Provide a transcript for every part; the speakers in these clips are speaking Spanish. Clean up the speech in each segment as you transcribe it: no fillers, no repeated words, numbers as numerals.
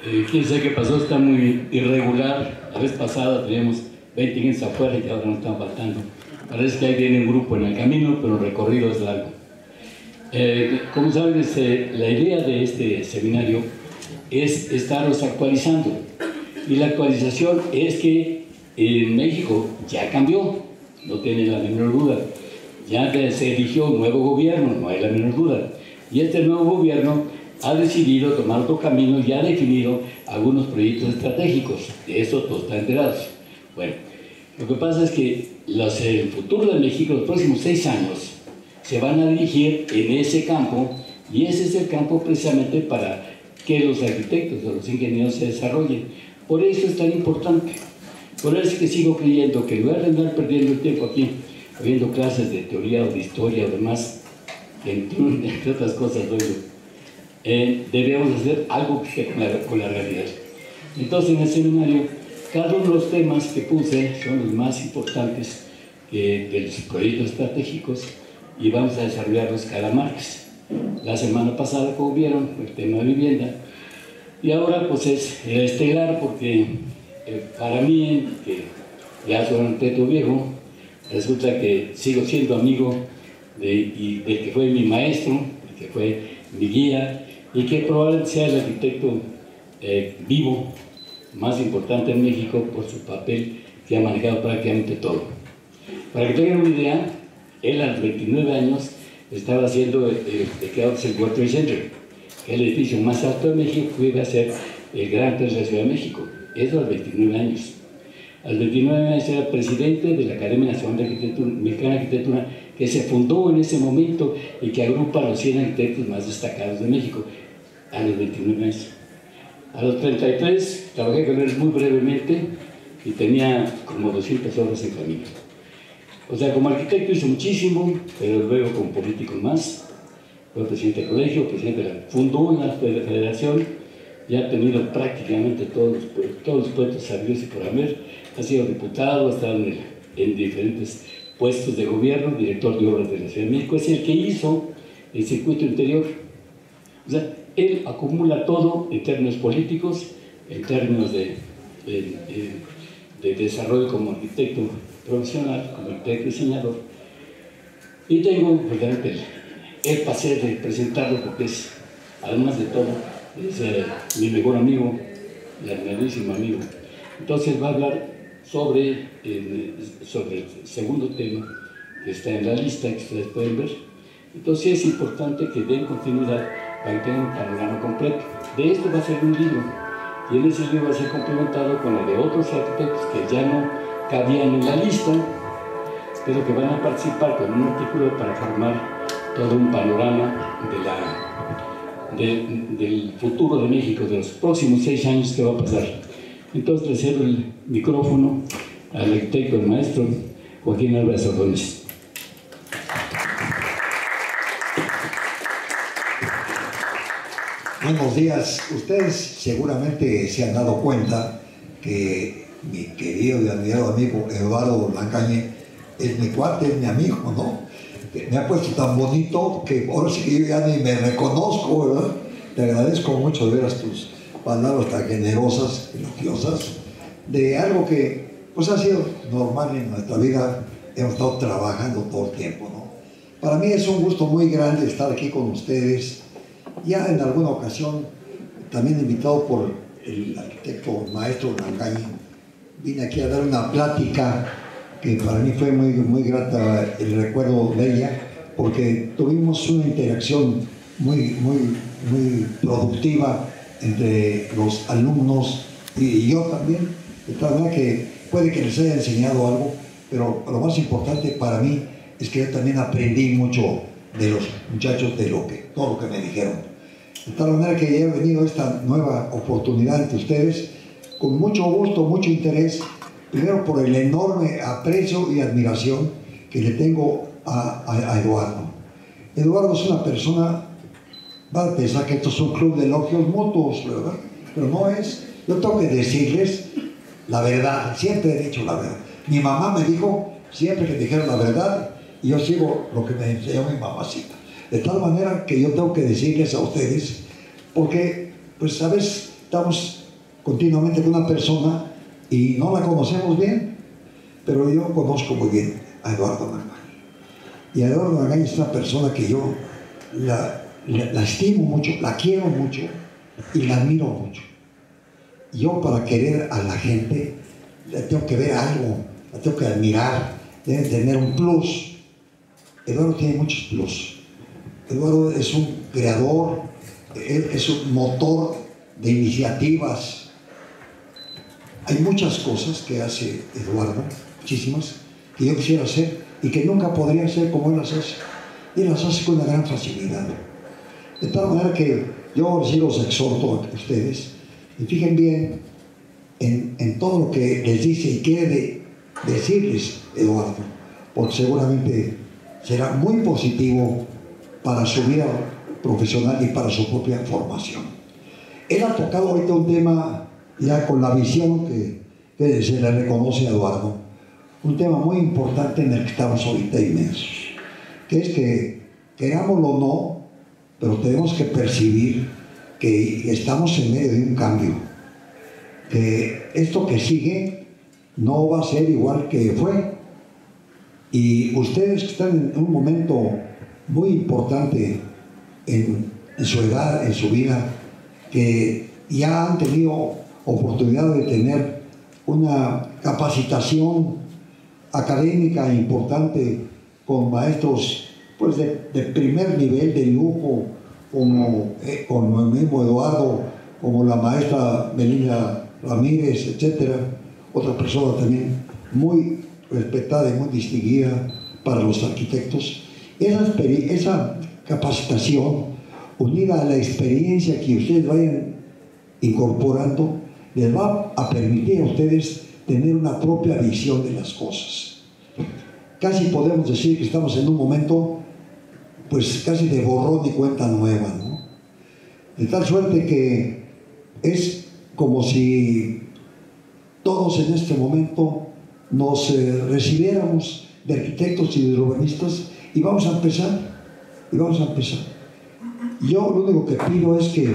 Quién sabe qué pasó, está muy irregular. La vez pasada teníamos 20 gentes afuera y ahora nos están faltando. Parece que ahí viene un grupo en el camino, pero el recorrido es largo. Como saben, la idea de este seminario es estarlos actualizando. Y la actualización es que en México ya cambió, no tiene la menor duda. Ya se eligió un nuevo gobierno, no hay la menor duda. Y este nuevo gobierno ha decidido tomar otro camino y ha definido algunos proyectos estratégicos. De eso todos están enterados. Bueno, lo que pasa es que el futuro de México, los próximos 6 años, se van a dirigir en ese campo, y ese es el campo precisamente para que los arquitectos o los ingenieros se desarrollen. Por eso es tan importante. Por eso es que sigo creyendo que en lugar de andar perdiendo el tiempo aquí, viendo clases de teoría o de historia o demás, entre otras cosas doy yo, debemos hacer algo que esté con la realidad. Entonces, en el seminario, cada uno de los temas que puse son los más importantes de los proyectos estratégicos, y vamos a desarrollarlos cada martes. La semana pasada, como vieron, el tema de vivienda, y ahora pues es el estelar, porque para mí, que ya soy un teto viejo, resulta que sigo siendo amigo del que fue mi maestro, el que fue mi guía, y que probablemente sea el arquitecto vivo más importante en México por su papel, que ha manejado prácticamente todo. Para que tengan una idea, él a los 29 años estaba haciendo el World Trade Center, que es el edificio más alto de México, que iba a ser el Gran Hotel de la Ciudad de México. Eso a los 29 años. A los 29 años era presidente de la Academia Nacional de Arquitectura, Mexicana de Arquitectura, que se fundó en ese momento y que agrupa a los 100 arquitectos más destacados de México, a los 29 años. A los 33 trabajé con él muy brevemente y tenía como 200 obras en camino. O sea, como arquitecto hizo muchísimo, pero luego como político más. Fue presidente del colegio, fundó una federación, y ha tenido prácticamente todos los puestos sabios y por haber. Ha sido diputado, ha estado en diferentes puestos de gobierno, director de obras de la Ciudad de México. Es el que hizo el circuito interior. O sea, él acumula todo en términos políticos, en términos de desarrollo como arquitecto profesional, como arquitecto diseñador. Y tengo verdaderamente el placer de presentarlo, porque es, además de todo, es mi mejor amigo, mi admiradísimo amigo. Entonces va a hablar sobre el segundo tema que está en la lista, que ustedes pueden ver. Entonces es importante que den continuidad para que tengan un panorama completo. De esto va a ser un libro, y en ese libro va a ser complementado con el de otros arquitectos que ya no cabían en la lista, pero que van a participar con un artículo para formar todo un panorama del futuro de México, de los próximos 6 años que va a pasar. Entonces le cedo el micrófono al arquitecto, el maestro Joaquín Álvarez Ordóñez. Buenos días. Ustedes seguramente se han dado cuenta que mi querido y admirado amigo Eduardo Blancañe es mi cuate, es mi amigo, ¿no? Me ha puesto tan bonito que ahora sí que yo ya ni me reconozco, ¿verdad? Te agradezco mucho de veras tus palabras tan generosas, elogiosas, de algo que pues ha sido normal en nuestra vida. Hemos estado trabajando todo el tiempo, ¿no? Para mí es un gusto muy grande estar aquí con ustedes. Ya en alguna ocasión, también invitado por el arquitecto maestro Blancañe, vine aquí a dar una plática que para mí fue muy grata el recuerdo de ella, porque tuvimos una interacción muy productiva entre los alumnos y yo también, de tal manera que puede que les haya enseñado algo, pero lo más importante para mí es que yo también aprendí mucho de los muchachos, de todo lo que me dijeron. De tal manera que he venido a esta nueva oportunidad ante ustedes con mucho gusto, mucho interés, primero por el enorme aprecio y admiración que le tengo a Eduardo. Eduardo es una persona, va a pensar que esto es un club de elogios mutuos, ¿verdad? Pero no es. Yo tengo que decirles la verdad, siempre he dicho la verdad. Mi mamá me dijo siempre que dijera la verdad, y yo sigo lo que me enseñó mi mamacita. De tal manera que yo tengo que decirles a ustedes, porque pues a veces estamos continuamente con una persona y no la conocemos bien, pero yo conozco muy bien a Eduardo Magaña. Y Eduardo Magaña es una persona que yo la estimo mucho, la quiero mucho y la admiro mucho. Yo, para querer a la gente, le tengo que ver algo, la tengo que admirar, debe tener un plus. Eduardo tiene muchos plus. Eduardo es un creador, es un motor de iniciativas. Hay muchas cosas que hace Eduardo, muchísimas, que yo quisiera hacer y que nunca podría hacer como él las hace. Y él las hace con una gran facilidad. De tal manera que yo sí los exhorto a ustedes y fijen bien en todo lo que les dice y quiere decirles Eduardo, porque seguramente será muy positivo para su vida profesional y para su propia formación. Él ha tocado ahorita un tema ya con la visión que se le reconoce a Eduardo, un tema muy importante en el que estamos ahorita inmersos, que es que, querámoslo o no, pero tenemos que percibir que estamos en medio de un cambio, que esto que sigue no va a ser igual que fue, y ustedes que están en un momento muy importante en su edad, en su vida, que ya han tenido oportunidad de tener una capacitación académica importante con maestros pues de primer nivel, de lujo, como el mismo Eduardo, como la maestra Melina Ramírez, etcétera, otra persona también muy respetada y muy distinguida para los arquitectos. Esa capacitación, unida a la experiencia que ustedes vayan incorporando, les va a permitir a ustedes tener una propia visión de las cosas. Casi podemos decir que estamos en un momento, pues casi de borrón y cuenta nueva, ¿no? De tal suerte que es como si todos en este momento nos recibiéramos de arquitectos y de urbanistas y vamos a empezar. Yo lo único que pido es que,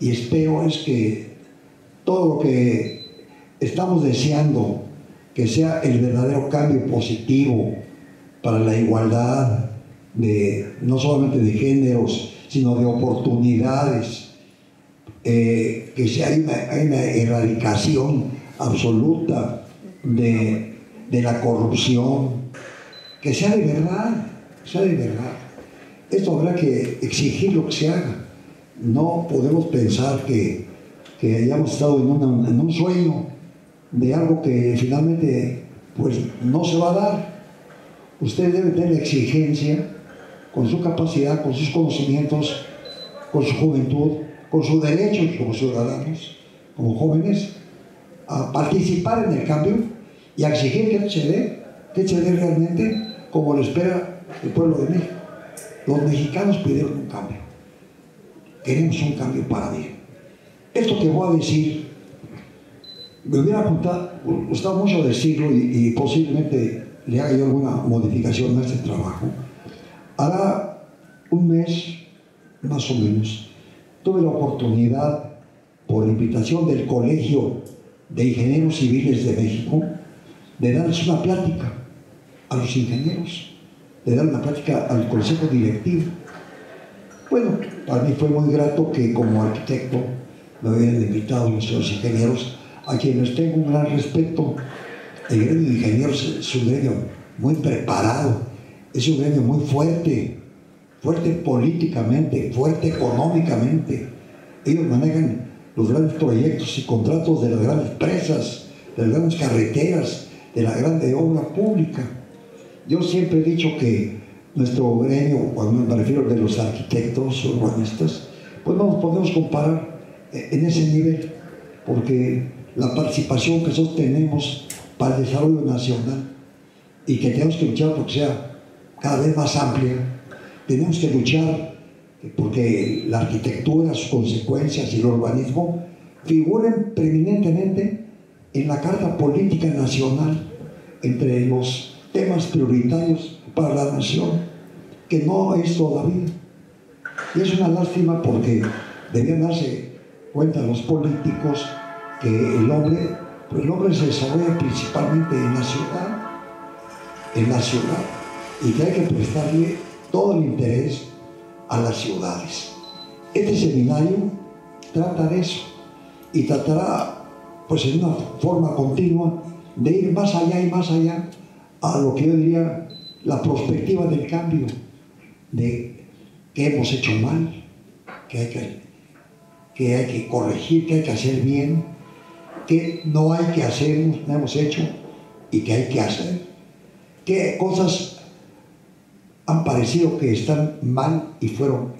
y espero, es que todo lo que estamos deseando, que sea el verdadero cambio positivo para la igualdad, no solamente de géneros, sino de oportunidades, que sea hay una erradicación absoluta de la corrupción, que sea de verdad, Esto habrá que exigir lo que se haga. No podemos pensar que hayamos estado en un sueño de algo que finalmente pues no se va a dar. Usted debe tener exigencia con su capacidad, con sus conocimientos, con su juventud, con sus derechos como ciudadanos, como jóvenes, a participar en el cambio y a exigir que se dé realmente como lo espera el pueblo de México. Los mexicanos pidieron un cambio. Queremos un cambio para bien. Esto que voy a decir, me hubiera gustado mucho decirlo y posiblemente le haga yo alguna modificación a este trabajo. Hará un mes, más o menos, tuve la oportunidad, por invitación del Colegio de Ingenieros Civiles de México, de darles una plática a los ingenieros, de dar una plática al consejo directivo. Bueno, para mí fue muy grato que como arquitecto me hubieran invitado nuestros ingenieros, a quienes tengo un gran respeto. El gremio de ingenieros es un gremio muy preparado, es un gremio muy fuerte políticamente, fuerte económicamente. Ellos manejan los grandes proyectos y contratos de las grandes presas, de las grandes carreteras, de la grande obra pública. Yo siempre he dicho que nuestro gremio, cuando me refiero de los arquitectos urbanistas, pues no nos podemos comparar en ese nivel, porque la participación que nosotros tenemos para el desarrollo nacional y que tenemos que luchar porque sea cada vez más amplia, tenemos que luchar porque la arquitectura, sus consecuencias y el urbanismo figuren preeminentemente en la Carta Política Nacional entre los temas prioritarios para la nación, que no es todavía. Y es una lástima porque debían darse cuentan los políticos que el hombre se desarrolla principalmente en la ciudad, y que hay que prestarle todo el interés a las ciudades. Este seminario trata de eso y tratará, pues, en una forma continua de ir más allá y más allá a lo que yo diría la perspectiva del cambio, de qué hemos hecho mal, que hay que corregir, que hay que hacer bien, que no hay que hacer, no hemos hecho y que hay que hacer, qué cosas han parecido que están mal y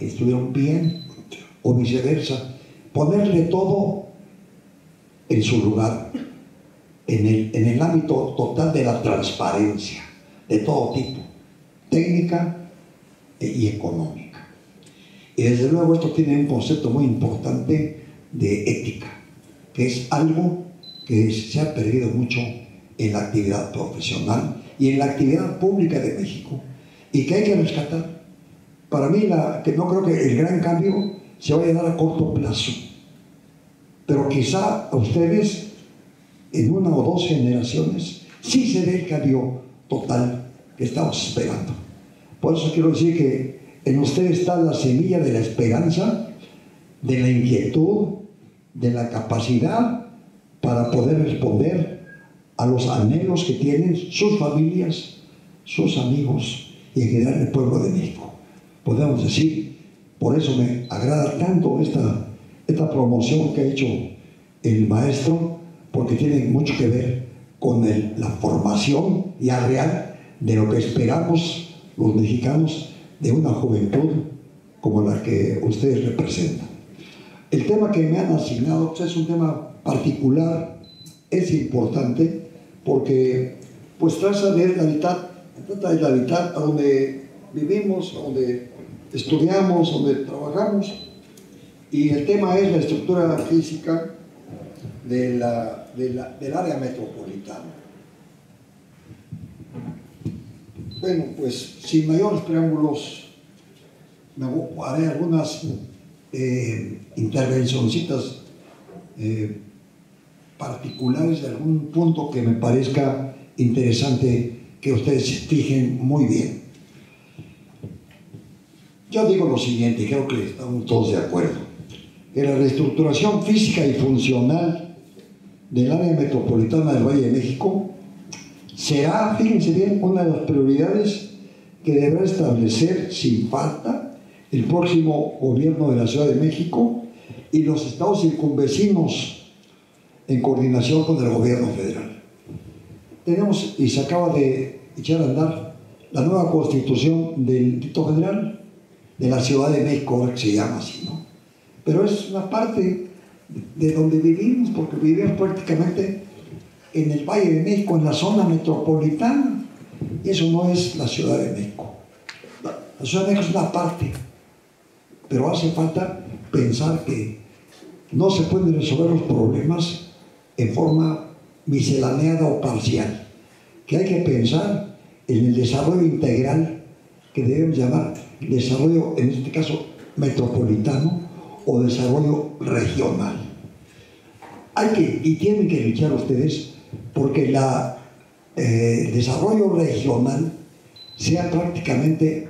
estuvieron bien, o viceversa. Ponerle todo en su lugar, en el ámbito total de la transparencia, de todo tipo, técnica y económica. Y desde luego esto tiene un concepto muy importante de ética, que es algo que se ha perdido mucho en la actividad profesional y en la actividad pública de México, y que hay que rescatar. Para mí, que no creo que el gran cambio se vaya a dar a corto plazo, pero quizá a ustedes en 1 o 2 generaciones sí se dé el cambio total que estamos esperando. Por eso quiero decir que en ustedes está la semilla de la esperanza, de la inquietud, de la capacidad para poder responder a los anhelos que tienen sus familias, sus amigos y en general el pueblo de México. Podemos decir, por eso me agrada tanto esta promoción que ha hecho el maestro, porque tiene mucho que ver con la formación ya real de lo que esperamos los mexicanos de una juventud como la que ustedes representan. El tema que me han asignado, pues, es un tema particular, es importante, porque pues trata de la habitat a donde vivimos, a donde estudiamos, donde trabajamos, y el tema es la estructura física del área metropolitana. Bueno, pues sin mayores preámbulos, me haré algunas intervencioncitas particulares de algún punto que me parezca interesante que ustedes se fijen muy bien. Yo digo lo siguiente, creo que estamos todos de acuerdo, que la reestructuración física y funcional del área metropolitana del Valle de México será, fíjense bien, una de las prioridades que deberá establecer sin falta el próximo gobierno de la Ciudad de México y los estados circunvecinos en coordinación con el gobierno federal. Tenemos, y se acaba de echar a andar, la nueva constitución del Distrito Federal de la Ciudad de México, ahora que se llama así, ¿no? Pero es una parte de donde vivimos, porque vivimos prácticamente en el Valle de México, en la zona metropolitana, y eso no es la Ciudad de México. La Ciudad de México es una parte, pero hace falta pensar que no se pueden resolver los problemas en forma misceláneada o parcial, que hay que pensar en el desarrollo integral que debemos llamar desarrollo, en este caso metropolitano o desarrollo regional. Y tienen que luchar ustedes porque el desarrollo regional sea prácticamente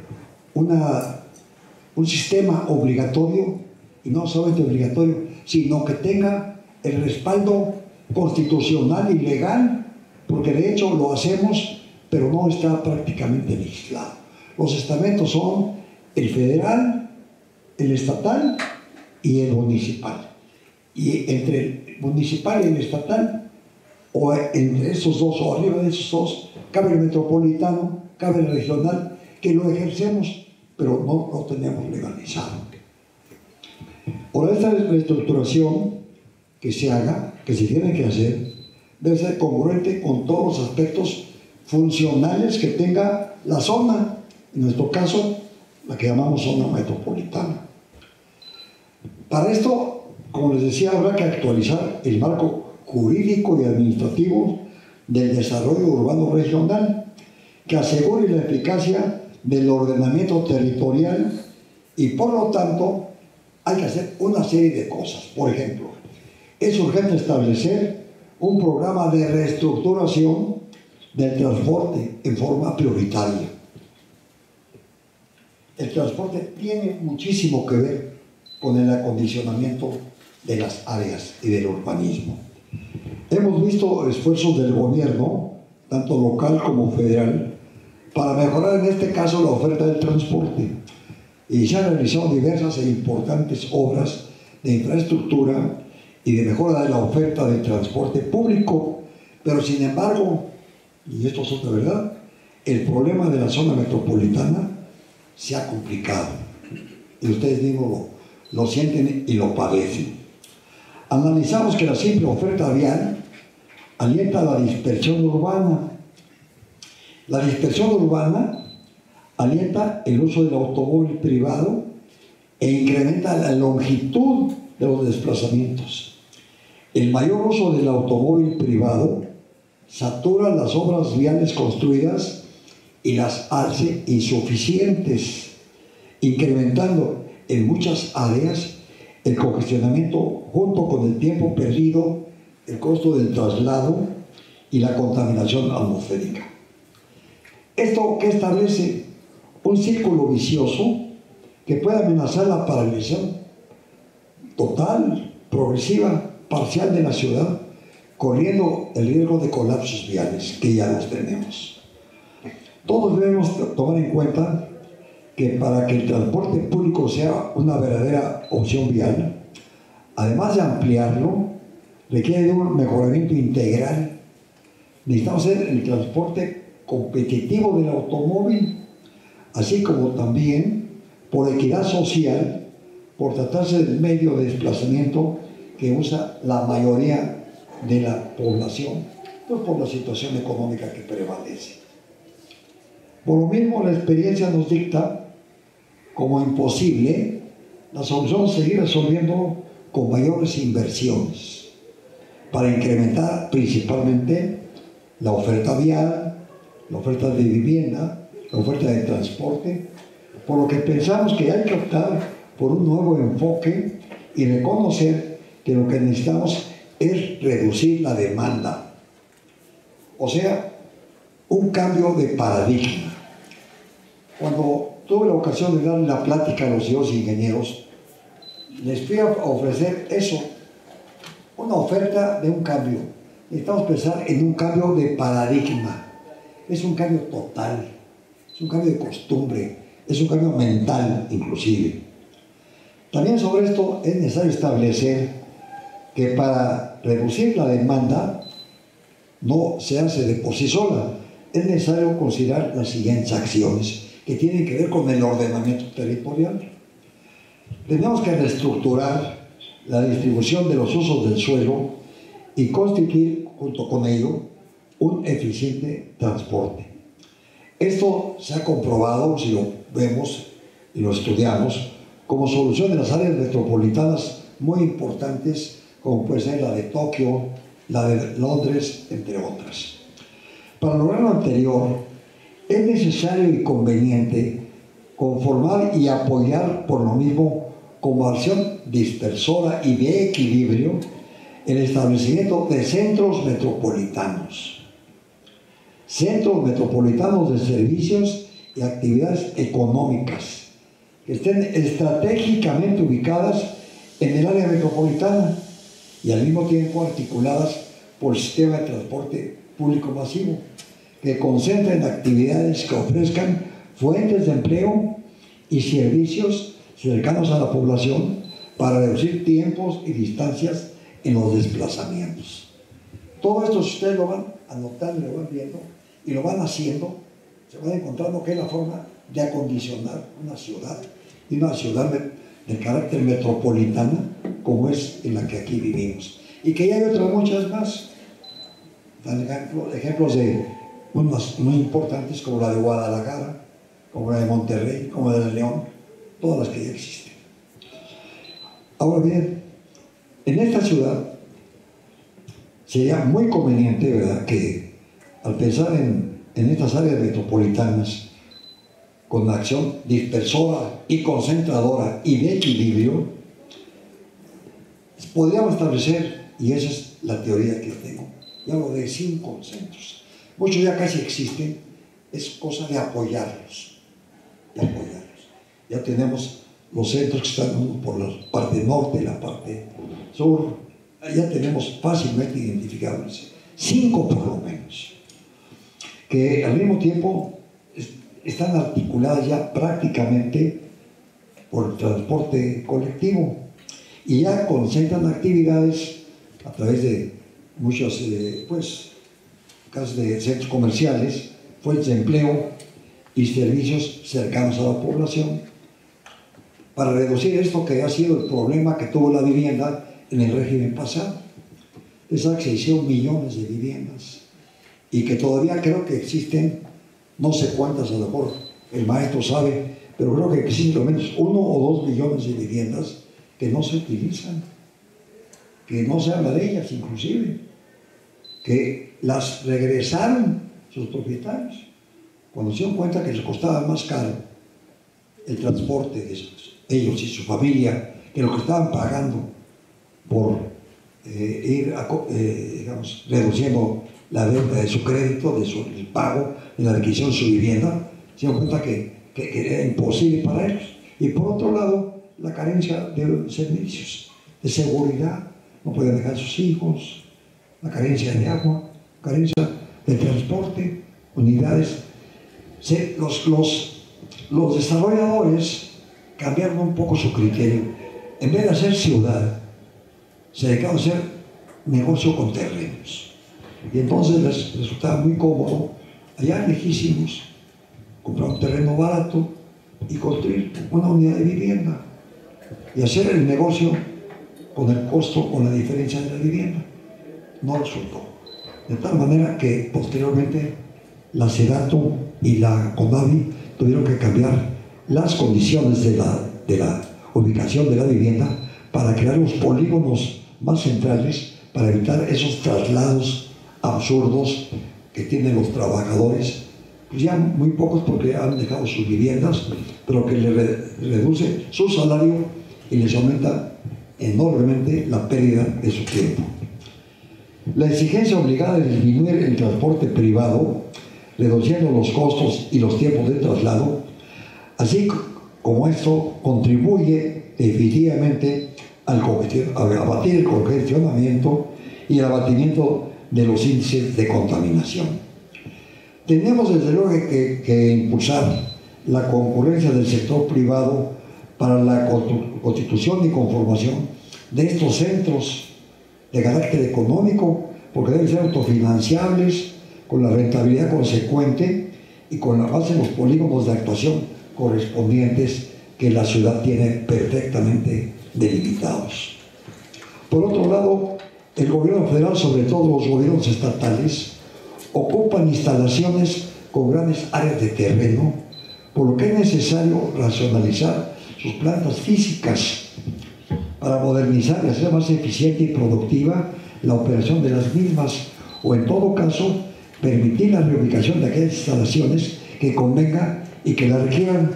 un sistema obligatorio, y no solamente obligatorio, sino que tenga el respaldo constitucional y legal, porque de hecho lo hacemos, pero no está prácticamente legislado. Los estamentos son el federal, el estatal y el municipal. Y entre el municipal y el estatal, o entre esos dos, o arriba de esos dos, cabe el metropolitano, cabe el regional, que lo ejercemos, pero no lo tenemos legalizado. Ahora, esta reestructuración que se haga, que se tiene que hacer, debe ser congruente con todos los aspectos funcionales que tenga la zona, en nuestro caso, la que llamamos zona metropolitana. Para esto, como les decía, habrá que actualizar el marco jurídico y administrativo del desarrollo urbano regional, que asegure la eficacia del ordenamiento territorial y, por lo tanto, hay que hacer una serie de cosas. Por ejemplo, es urgente establecer un programa de reestructuración del transporte en forma prioritaria. El transporte tiene muchísimo que ver con el acondicionamiento de las áreas y del urbanismo. Hemos visto esfuerzos del gobierno, tanto local como federal, para mejorar en este caso la oferta del transporte. Y se han realizado diversas e importantes obras de infraestructura y de mejora de la oferta del transporte público, pero sin embargo, y esto es otra verdad, el problema de la zona metropolitana se ha complicado y ustedes mismos lo sienten y lo padecen. Analizamos que la simple oferta vial alienta la dispersión urbana. La dispersión urbana alienta el uso del automóvil privado e incrementa la longitud de los desplazamientos. El mayor uso del automóvil privado satura las obras viales construidas y las hace insuficientes, incrementando en muchas áreas el congestionamiento junto con el tiempo perdido, el costo del traslado y la contaminación atmosférica. Esto que establece un círculo vicioso que puede amenazar la paralización total, progresiva, parcial de la ciudad, corriendo el riesgo de colapsos viales, que ya los tenemos. Todos debemos tomar en cuenta que para que el transporte público sea una verdadera opción vial, además de ampliarlo, requiere de un mejoramiento integral. Necesitamos hacer el transporte competitivo del automóvil, así como también por equidad social, por tratarse del medio de desplazamiento que usa la mayoría de la población, pues por la situación económica que prevalece. Por lo mismo, la experiencia nos dicta como imposible la solución es seguir resolviendo con mayores inversiones para incrementar principalmente la oferta vial, la oferta de vivienda, la oferta de transporte, por lo que pensamos que hay que optar por un nuevo enfoque y reconocer que lo que necesitamos es reducir la demanda, o sea, un cambio de paradigma. Cuando tuve la ocasión de darle la plática a los señores ingenieros, les fui a ofrecer eso, una oferta de un cambio. Necesitamos pensar en un cambio de paradigma. Es un cambio total, es un cambio de costumbre, es un cambio mental inclusive. También sobre esto es necesario establecer que para reducir la demanda no se hace de por sí sola. Es necesario considerar las siguientes acciones que tienen que ver con el ordenamiento territorial. Tenemos que reestructurar la distribución de los usos del suelo y constituir junto con ello un eficiente transporte. Esto se ha comprobado, si lo vemos y lo estudiamos, como solución en las áreas metropolitanas muy importantes, como puede ser la de Tokio, la de Londres, entre otras. Para lograr lo anterior, es necesario y conveniente conformar y apoyar por lo mismo como acción dispersora y de equilibrio el establecimiento de centros metropolitanos. Centros metropolitanos de servicios y actividades económicas que estén estratégicamente ubicadas en el área metropolitana y al mismo tiempo articuladas por el sistema de transporte público masivo, que concentren actividades que ofrezcan fuentes de empleo y servicios cercanos a la población para reducir tiempos y distancias en los desplazamientos. Todo esto, si ustedes lo van anotando, lo van viendo y lo van haciendo, se van encontrando que es la forma de acondicionar una ciudad, y una ciudad de carácter metropolitana como es en la que aquí vivimos. Y que ya hay otras muchas más. Dan ejemplos de unas muy importantes como la de Guadalajara, como la de Monterrey, como la de León, todas las que ya existen. Ahora bien, en esta ciudad sería muy conveniente, ¿verdad?, que al pensar en estas áreas metropolitanas con acción dispersora y concentradora y de equilibrio, podríamos establecer, y esa es la teoría que yo tengo, ya lo de 5 centros. Muchos ya casi existen, es cosa de apoyarlos, Ya tenemos los centros que están por la parte norte y la parte sur, ya tenemos fácilmente identificables, 5 por lo menos, que al mismo tiempo están articuladas ya prácticamente por el transporte colectivo y ya concentran actividades a través de muchos casos de centros comerciales, fuentes de empleo y servicios cercanos a la población, para reducir esto que ha sido el problema que tuvo la vivienda en el régimen pasado. Esa que se hicieron millones de viviendas y que todavía creo que existen, no sé cuántas, a lo mejor el maestro sabe, pero creo que existen al menos 1 o 2 millones de viviendas que no se utilizan, que no se habla de ellas inclusive, que las regresaron sus propietarios cuando se dieron cuenta que les costaba más caro el transporte de ellos y su familia que lo que estaban pagando por ir digamos, reduciendo la deuda de su crédito, el pago de la adquisición de su vivienda. Se dieron cuenta que era imposible para ellos. Y por otro lado, la carencia de servicios, de seguridad, no pueden dejar a sus hijos, la carencia de agua, carencia de transporte, unidades. Los desarrolladores cambiaron un poco su criterio. En vez de hacer ciudad, se dedicaron a hacer negocio con terrenos. Y entonces les resultaba muy cómodo, allá lejísimos, comprar un terreno barato y construir una unidad de vivienda y hacer el negocio con el costo, con la diferencia de la vivienda. No resultó. De tal manera que posteriormente la SEDATU y la CONAVI tuvieron que cambiar las condiciones de la ubicación de la vivienda para crear los polígonos más centrales, para evitar esos traslados absurdos que tienen los trabajadores, pues ya muy pocos porque han dejado sus viviendas, pero que les reduce su salario y les aumenta enormemente la pérdida de su tiempo. La exigencia obligada de disminuir el transporte privado, reduciendo los costos y los tiempos de traslado, así como esto contribuye definitivamente a abatir el congestionamiento y el abatimiento de los índices de contaminación. Tenemos desde luego que impulsar la concurrencia del sector privado para la constitución y conformación de estos centros de carácter económico, porque deben ser autofinanciables, con la rentabilidad consecuente y con la base en los polígonos de actuación correspondientes que la ciudad tiene perfectamente delimitados. Por otro lado, el gobierno federal, sobre todo los gobiernos estatales, ocupan instalaciones con grandes áreas de terreno, por lo que es necesario racionalizar sus plantas físicas para modernizar y hacer más eficiente y productiva la operación de las mismas, o en todo caso, permitir la reubicación de aquellas instalaciones que convenga y que la requieran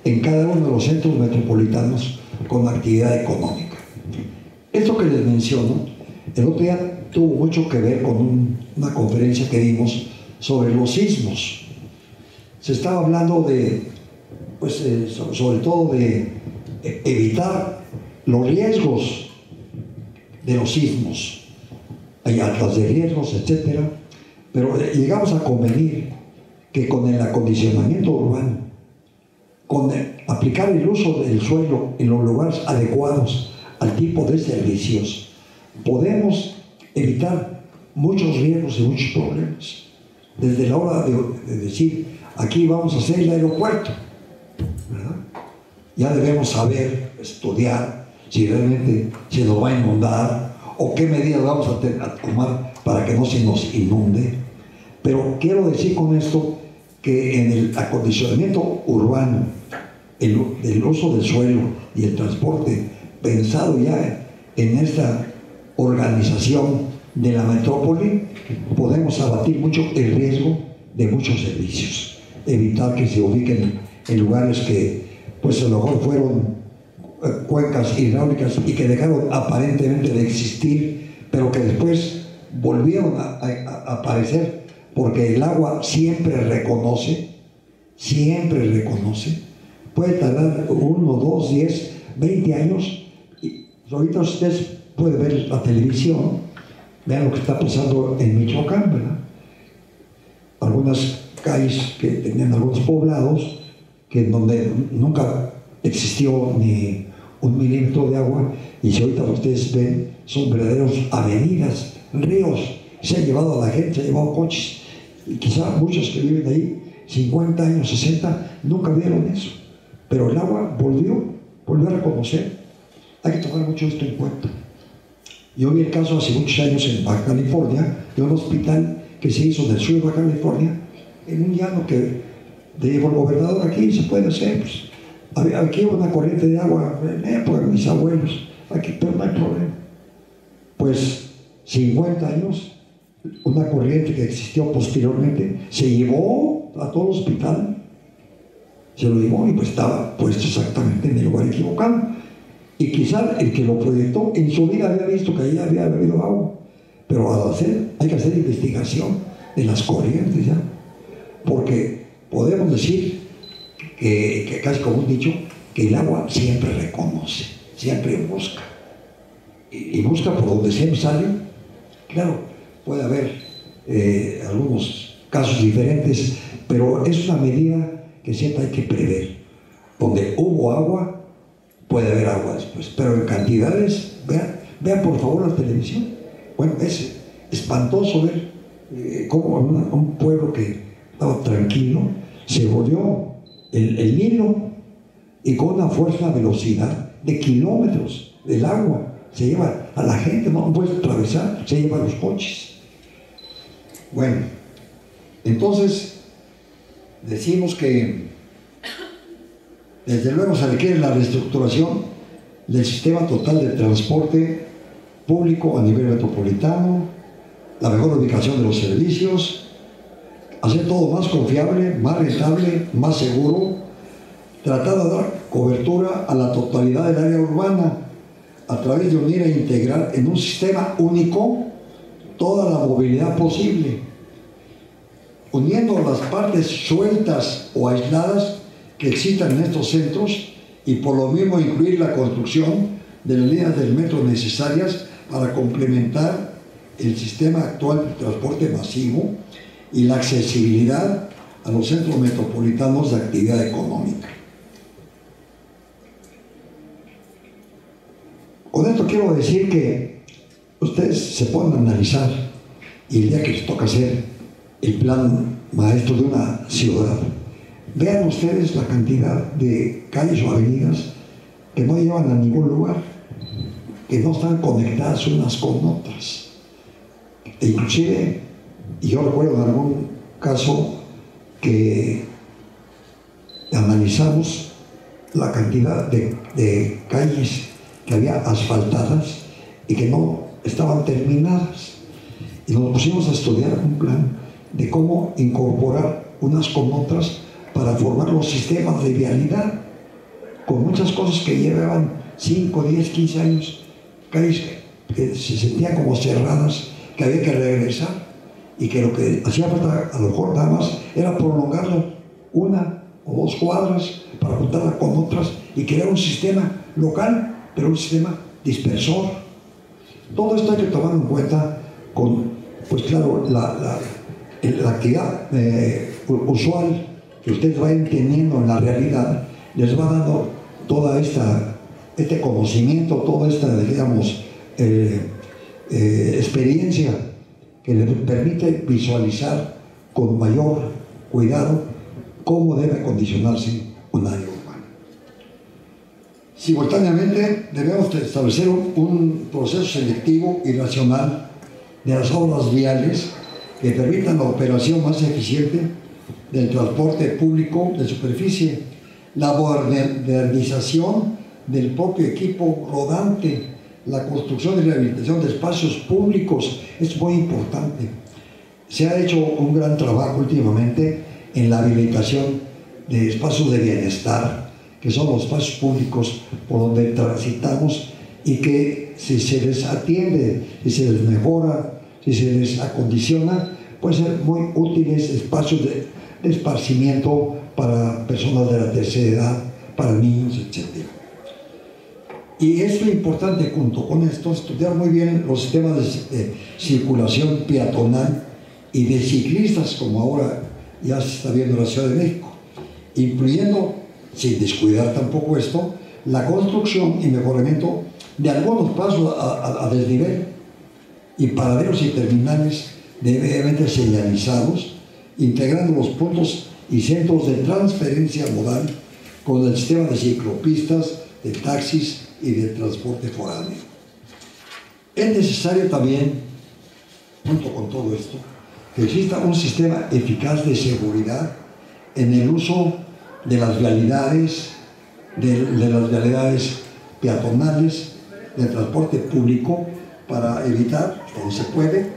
en cada uno de los centros metropolitanos con actividad económica. Esto que les menciono, el otro día tuvo mucho que ver con una conferencia que dimos sobre los sismos. Se estaba hablando de, sobre todo de evitar los riesgos de los sismos. Hay atlas de riesgos, etc. Pero llegamos a convenir que con el acondicionamiento urbano, con aplicar el uso del suelo en los lugares adecuados al tipo de servicios, podemos evitar muchos riesgos y muchos problemas. Desde la hora de decir, aquí vamos a hacer el aeropuerto, ¿verdad? Ya debemos saber, estudiar, si realmente se nos va a inundar o qué medidas vamos a tomar para que no se nos inunde. Pero quiero decir con esto que en el acondicionamiento urbano, el uso del suelo y el transporte, pensado ya en esta organización de la metrópoli, podemos abatir mucho el riesgo de muchos servicios, evitar que se ubiquen en lugares que pues a lo mejor fueron cuencas hidráulicas y que dejaron aparentemente de existir, pero que después volvieron a aparecer, porque el agua siempre reconoce, puede tardar 1, 2, 10, 20 años. Y ahorita ustedes pueden ver la televisión, vean lo que está pasando en Michoacán, ¿verdad? Algunas calles que tenían algunos poblados, que en donde nunca existió ni 1 milímetro de agua, y si ahorita ustedes ven, son verdaderos avenidas, ríos. Se ha llevado a la gente, se ha llevado coches, y quizá muchos que viven ahí 50 años, 60, nunca vieron eso, pero el agua volvió a reconocer. Hay que tomar mucho esto en cuenta. Yo vi el caso hace muchos años en Baja California, de un hospital que se hizo en el sur de Baja California, en un llano que dijo el gobernador: aquí se puede hacer, pues, aquí hubo una corriente de agua por mis abuelos, aquí, pero no hay problema. Pues 50 años, una corriente que existió posteriormente se llevó a todo el hospital, se lo llevó, y pues estaba puesto exactamente en el lugar equivocado. Y quizás el que lo proyectó en su vida había visto que ahí había bebido agua, pero hay que hacer investigación de las corrientes ya, porque podemos decir que casi como un dicho, que el agua siempre reconoce, siempre busca, y busca por donde siempre sale. Claro, puede haber algunos casos diferentes, pero es una medida que siempre hay que prever. Donde hubo agua, puede haber agua después, pero en cantidades, vean por favor la televisión. Bueno, es espantoso ver cómo un pueblo que estaba tranquilo se volvió el Nilo, y con una fuerza, velocidad de kilómetros del agua se lleva a la gente, no puede atravesar, se lleva a los coches. Bueno, entonces decimos que desde luego se requiere la reestructuración del sistema total de transporte público a nivel metropolitano, la mejor ubicación de los servicios, hacer todo más confiable, más rentable, más seguro, tratar de dar cobertura a la totalidad del área urbana a través de unir e integrar en un sistema único toda la movilidad posible, uniendo las partes sueltas o aisladas que existan en estos centros, y por lo mismo incluir la construcción de las líneas del metro necesarias para complementar el sistema actual de transporte masivo y la accesibilidad a los centros metropolitanos de actividad económica. Con esto quiero decir que ustedes se pueden analizar, y el día que les toca hacer el plan maestro de una ciudad, vean ustedes la cantidad de calles o avenidas que no llevan a ningún lugar, que no están conectadas unas con otras. E inclusive, yo recuerdo en algún caso que analizamos la cantidad de calles que había asfaltadas y que no estaban terminadas, y nos pusimos a estudiar un plan de cómo incorporar unas con otras para formar los sistemas de vialidad, con muchas cosas que llevaban 5, 10, 15 años, calles que se sentían como cerradas, que había que regresar, y que lo que hacía falta a lo mejor nada más era prolongarla 1 o 2 cuadras para juntarla con otras y crear un sistema local, pero un sistema dispersor. Todo esto hay que tomar en cuenta con, pues claro, la actividad usual que ustedes vayan teniendo en la realidad, les va dando toda este conocimiento, toda esta, digamos, experiencia que les permite visualizar con mayor cuidado cómo debe acondicionarse un área urbana. Simultáneamente debemos establecer un proceso selectivo y racional de las obras viales que permitan la operación más eficiente del transporte público de superficie, la modernización del propio equipo rodante, la construcción y rehabilitación de espacios públicos es muy importante. Se ha hecho un gran trabajo últimamente en la habilitación de espacios de bienestar, que son los espacios públicos por donde transitamos y que si se les atiende, si se les mejora, si se les acondiciona, pueden ser muy útiles espacios de esparcimiento para personas de la tercera edad, para niños, etc. Y es lo importante junto con esto, estudiar muy bien los sistemas de circulación peatonal y de ciclistas, como ahora ya se está viendo en la Ciudad de México, incluyendo, sin descuidar tampoco esto, la construcción y mejoramiento de algunos pasos a desnivel y paraderos y terminales debidamente señalizados, integrando los puntos y centros de transferencia modal con el sistema de ciclopistas, de taxis y de transporte foráneo. Es necesario también, junto con todo esto, que exista un sistema eficaz de seguridad en el uso de las vialidades, de las vialidades peatonales, del transporte público, para evitar, donde se puede,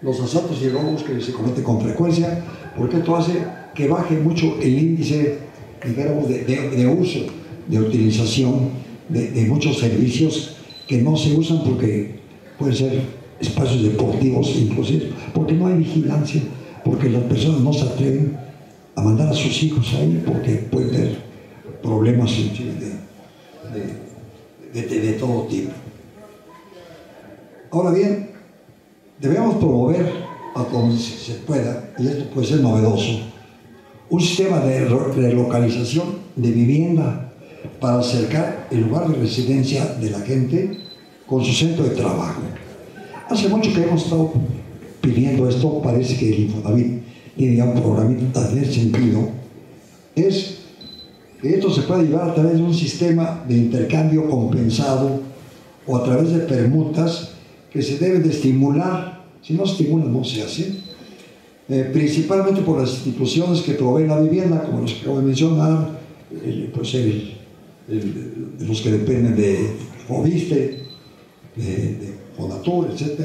los asaltos y robos que se cometen con frecuencia, porque esto hace que baje mucho el índice, digamos, de uso, de utilización de muchos servicios que no se usan porque pueden ser espacios deportivos inclusive, porque no hay vigilancia, porque las personas no se atreven a mandar a sus hijos ahí porque pueden tener problemas de todo tipo. Ahora bien, debemos promover a donde se pueda, y esto puede ser novedoso, un sistema de relocalización de vivienda para acercar el lugar de residencia de la gente con su centro de trabajo. Hace mucho que hemos estado pidiendo esto, parece que el Infonavit tiene ya un programita en ese sentido, es que esto se puede llevar a través de un sistema de intercambio compensado o a través de permutas que se deben de estimular. Si no se estimulan, no se hace, principalmente por las instituciones que proveen la vivienda, como los que acabo de mencionar, los que dependen de Fobiste, de Fonatur, etc.,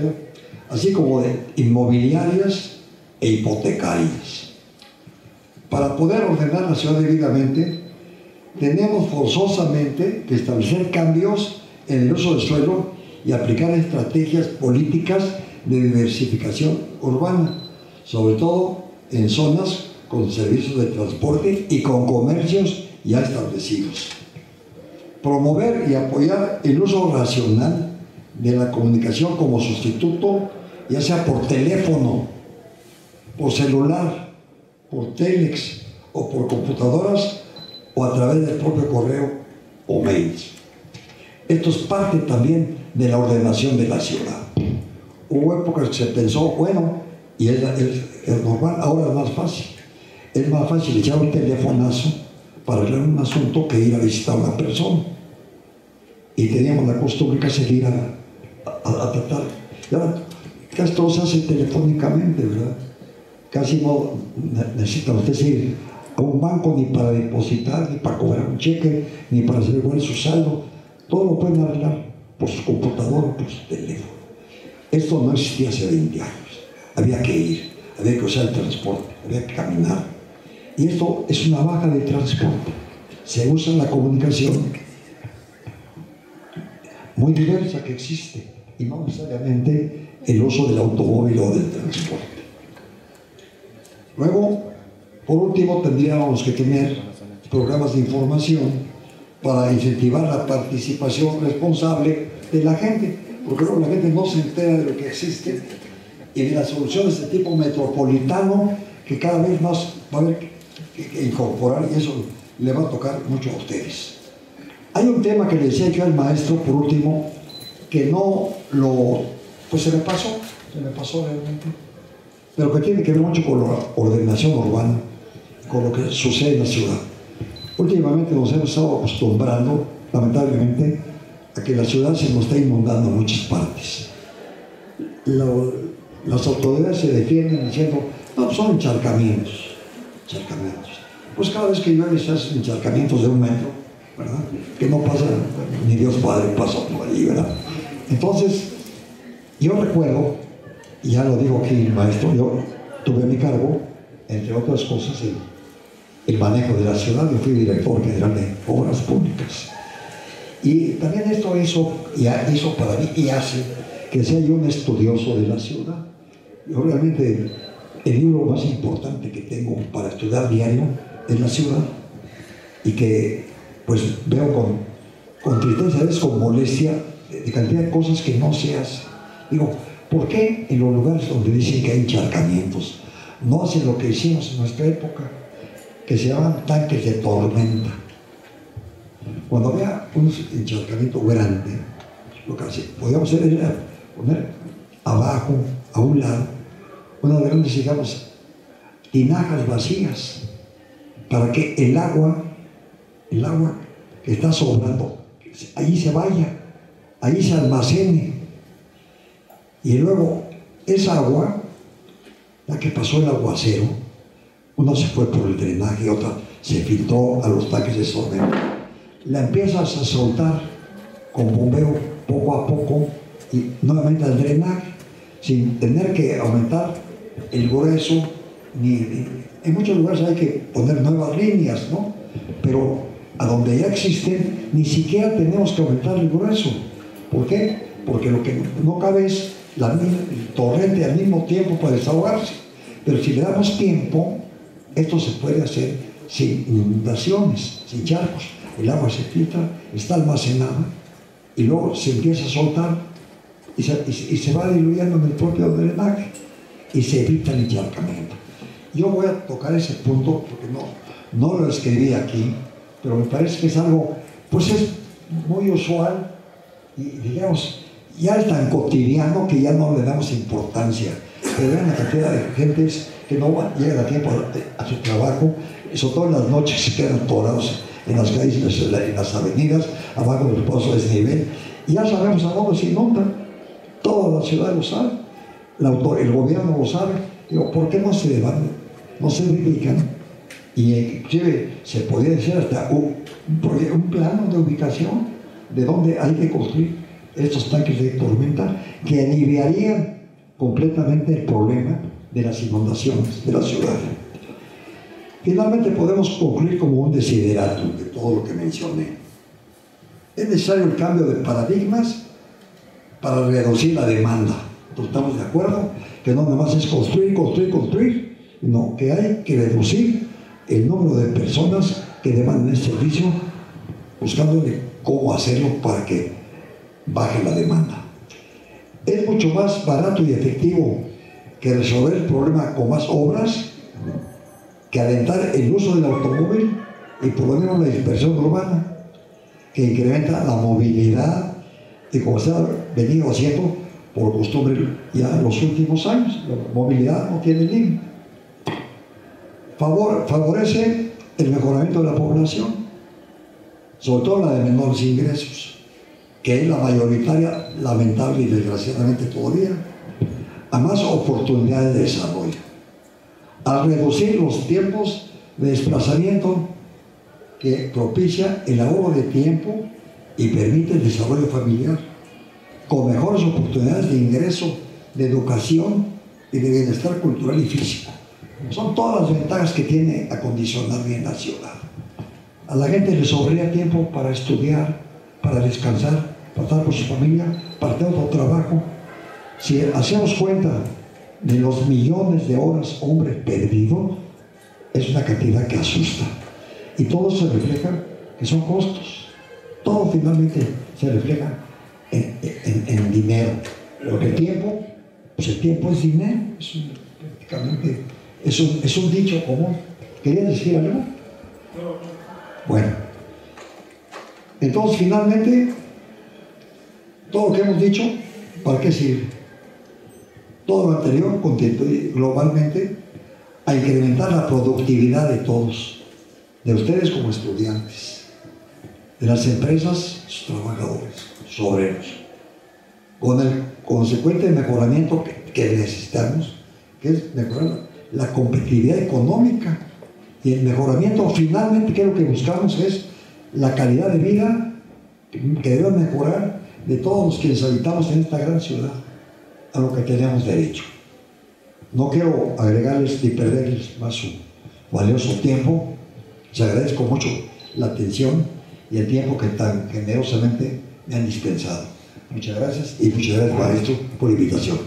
así como de inmobiliarias e hipotecarias. Para poder ordenar la ciudad debidamente, tenemos forzosamente que establecer cambios en el uso del suelo y aplicar estrategias políticas de diversificación urbana, sobre todo en zonas con servicios de transporte y con comercios ya establecidos. Promover y apoyar el uso racional de la comunicación como sustituto, ya sea por teléfono, por celular, por telex o por computadoras o a través del propio correo o mails. Esto es parte también de la ordenación de la ciudad. Hubo épocas que se pensó, bueno, y es normal, ahora es más fácil. Es más fácil echar un telefonazo para arreglar un asunto que ir a visitar a una persona. Y teníamos la costumbre que seguir a tratar. Y ahora casi todo se hace telefónicamente, ¿verdad? Casi no necesita usted ir a un banco ni para depositar, ni para cobrar un cheque, ni para hacer igual su saldo. Todo lo pueden arreglar por su computadora, por su teléfono. Esto no existía hace 20 años. Había que ir, había que usar el transporte, había que caminar. Y esto es una baja de transporte. Se usa la comunicación muy diversa que existe y no necesariamente el uso del automóvil o del transporte. Luego, por último, tendríamos que tener programas de información para incentivar la participación responsable de la gente, porque luego la gente no se entera de lo que existe y de las soluciones de tipo metropolitano que cada vez más va a haber que incorporar, y eso le va a tocar mucho a ustedes. Hay un tema que le decía yo al maestro, por último, que no lo... pues se me pasó realmente, pero que tiene que ver mucho con la ordenación urbana, con lo que sucede en la ciudad. Últimamente nos hemos estado acostumbrando, lamentablemente, a que la ciudad se nos está inundando en muchas partes. Las autoridades se defienden diciendo, no, son encharcamientos. Pues cada vez que llueve se hacen encharcamientos de 1 metro, ¿verdad? Que no pasa, ni Dios Padre pasa por allí, ¿verdad? Entonces, yo recuerdo, y ya lo digo aquí el maestro, yo tuve a mi cargo, entre otras cosas, el manejo de la ciudad. Yo fui director general de Obras Públicas. Y también esto hizo para mí y hace que sea yo un estudioso de la ciudad. Yo realmente, el libro más importante que tengo para estudiar diario es la ciudad, y que pues veo con tristeza, a veces con molestia, de cantidad de cosas que no se hacen. Digo, ¿por qué en los lugares donde dicen que hay encharcamientos no hacen lo que hicimos en nuestra época, que se llaman tanques de tormenta? Cuando había un encharcamiento grande, lo que podíamos hacer era poner abajo, a un lado, una de grandes, digamos, tinajas vacías, para que el agua que está sobrando, allí se vaya, allí se almacene. Y luego esa agua, ya que pasó el aguacero, una se fue por el drenaje y otra se filtró a los tanques de tormenta. La empiezas a soltar con bombeo poco a poco y nuevamente al drenaje, sin tener que aumentar el grueso. En muchos lugares hay que poner nuevas líneas, ¿no? Pero a donde ya existen, ni siquiera tenemos que aumentar el grueso. ¿Por qué? Porque lo que no cabe es el torrente al mismo tiempo para desahogarse. Pero si le damos tiempo, esto se puede hacer sin inundaciones, sin charcos. El agua se filtra, está almacenada y luego se empieza a soltar y se va diluyendo en el propio drenaje y se evita el encharcamiento. Yo voy a tocar ese punto porque no lo escribí aquí, pero me parece que es algo, pues es muy usual y digamos, ya es tan cotidiano que ya no le damos importancia. Pero vean la cantidad de gentes que no llegan a tiempo a su trabajo, y sobre todo en las noches se quedan atorados en las calles, en las avenidas, abajo del pozo de desnivel. Y ya sabemos a dónde se inunda. Toda la ciudad lo sabe, el gobierno lo sabe. Digo, ¿por qué no se dedican? Y inclusive se podría decir hasta un plano de ubicación de dónde hay que construir estos tanques de tormenta que aliviarían completamente el problema de las inundaciones de la ciudad. Finalmente podemos concluir como un desideratum de todo lo que mencioné. Es necesario el cambio de paradigmas para reducir la demanda. ¿Estamos de acuerdo? Que no nada más es construir, no, que hay que reducir el número de personas que demandan el servicio, buscándole cómo hacerlo para que baje la demanda. Es mucho más barato y efectivo que resolver el problema con más obras, que alentar el uso del automóvil y por lo menos la dispersión urbana, que incrementa la movilidad y como se ha venido haciendo por costumbre ya en los últimos años. La movilidad no tiene límite. Favorece el mejoramiento de la población, sobre todo la de menores ingresos, que es la mayoritaria, lamentable y desgraciadamente todavía, a más oportunidades de desarrollo. Al reducir los tiempos de desplazamiento, que propicia el ahorro de tiempo y permite el desarrollo familiar, con mejores oportunidades de ingreso, de educación y de bienestar cultural y físico. Son todas las ventajas que tiene acondicionar bien la ciudad. A la gente le sobraría tiempo para estudiar, para descansar, para estar con su familia, para tener otro trabajo. Si hacemos cuenta de los millones de horas hombre perdido, es una cantidad que asusta. Y todo se refleja que son costos. Todo finalmente se refleja en dinero. Porque el tiempo, pues el tiempo es dinero. Prácticamente es un dicho común. ¿Querías decir algo? Bueno. Entonces finalmente, todo lo que hemos dicho, ¿para qué sirve? Todo lo anterior contribuye globalmente a incrementar la productividad de todos, de ustedes como estudiantes, de las empresas, sus trabajadores, sus obreros, con el consecuente mejoramiento que necesitamos, que es mejorar la competitividad económica. Y el mejoramiento finalmente, que lo que buscamos es la calidad de vida que debe mejorar de todos los quienes habitamos en esta gran ciudad, a lo que tenemos derecho. No quiero agregarles ni perderles más su valioso tiempo, Les agradezco mucho la atención y el tiempo que tan generosamente me han dispensado. Muchas gracias y muchas gracias, maestro, por la invitación.